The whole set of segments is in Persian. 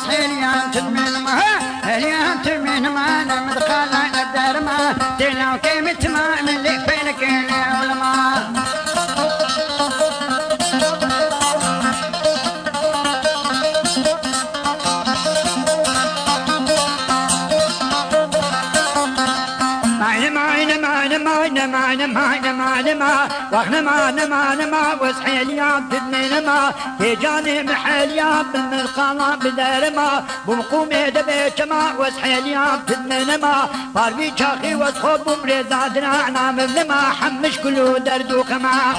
وصحيليان تدمين ما هليان تدمين ما نمدخل الدار ما تلو كيمت ما من اللي فينك العلماء ما وخنا ما وصحيليان تدمين ما تجاني محليان بالمرقالة بدار ما بمقومي دبيت ما وصحيليان تدمين ما فاربي شاخي وصخوب بمريزادنا نعمل ما حمش كله دردوك ما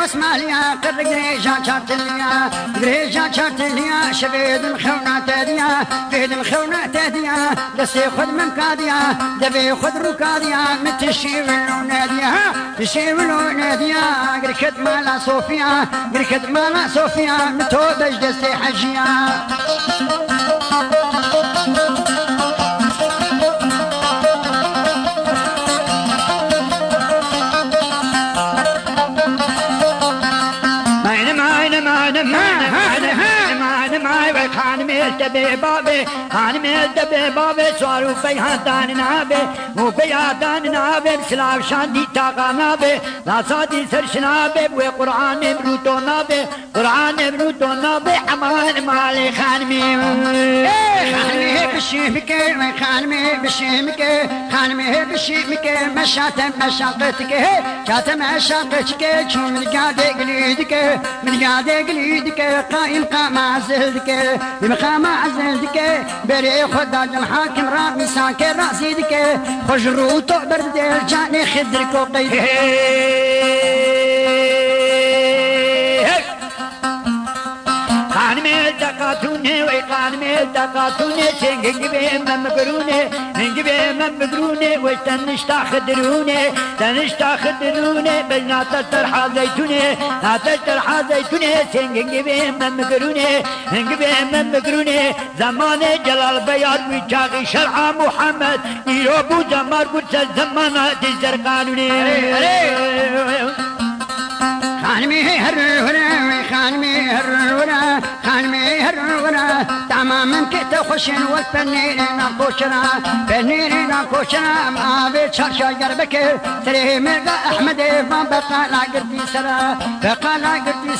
اسماليا قد قريجا شرطليا شبيد مخونة تاديا بيد مخونة تاديا دسي خد ممكاديا دبي خد ركاديا متشي ولو ناديا تشي ولو ناديا قركت مالا صوفيا متو بجدسي حجيا خانمي بابي صاروا فيها دان نابي وفيها دان نابي بسلاف شاندي تاقا نابي لا صادي سرش نابي وقرآن بروتو نابي قرآن بروتو نابي حمان مالي خانمي بشيمك خانمي بشيمك مشاقتك شاتم مشاقتك شو من قادة قليدك قائم قام عزلك بمقام عزلك بري خدا الحاكم رامي ساكر راسيدك خجرو تعبر دير جاني خدرك وقيدك خانمي التقاتوني ويقانمي التقاتوني سنجي بهم مقروني وستنشتا خدروني بلنا تسترحى زيتوني سنجي بهم مقروني زمان جلال بيار ويشاقي شرع محمد يروبو زمار قدس الزمانات الزرقانوني خانمي هرورا تماما كتا خشن والفنيرنا كوشرا ما بيتشرشا قربك سريه مرقى احمد فبقى لا قردي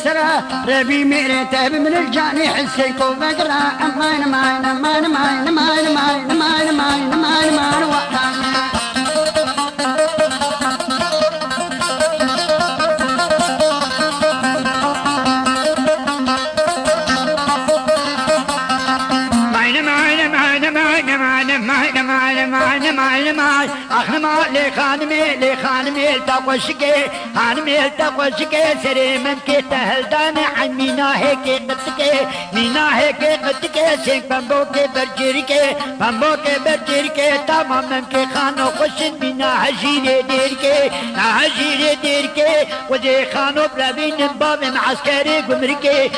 سرا ربي ميري تاب من الجاني حسيكو بقرا امان وقتاني أخنما لخانمي التقوشكي سري ممكي تهلداني عن مينا هيكي قتكي سيك بمبوكي برجيركي تمام ممكي خانو خشن مينا هجيري ديركي وزي خانو برابين باب عسكري قمركي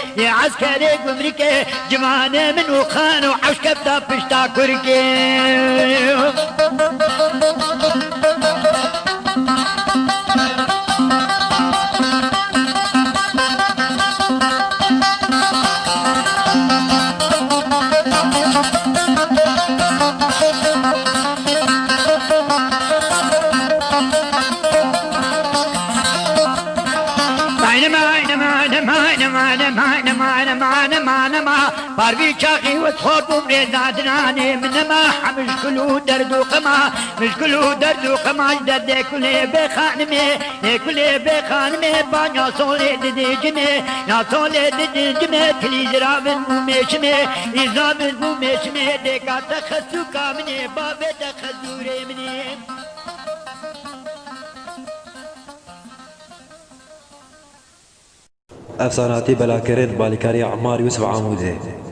جماني من وخانو عوش كبتا بشتا كوركي باربي شاخي وصوب بريزادناني منما مش كله درد وقما جدد كله بخانمي بانيا صولي دديجمي تليزرا بالموميشمي إذا بالموميشمي ديكا تخسو كامني بابي تخزوري مني أفساناتي بلاكريت بالكاري عمار يوسف عاموزي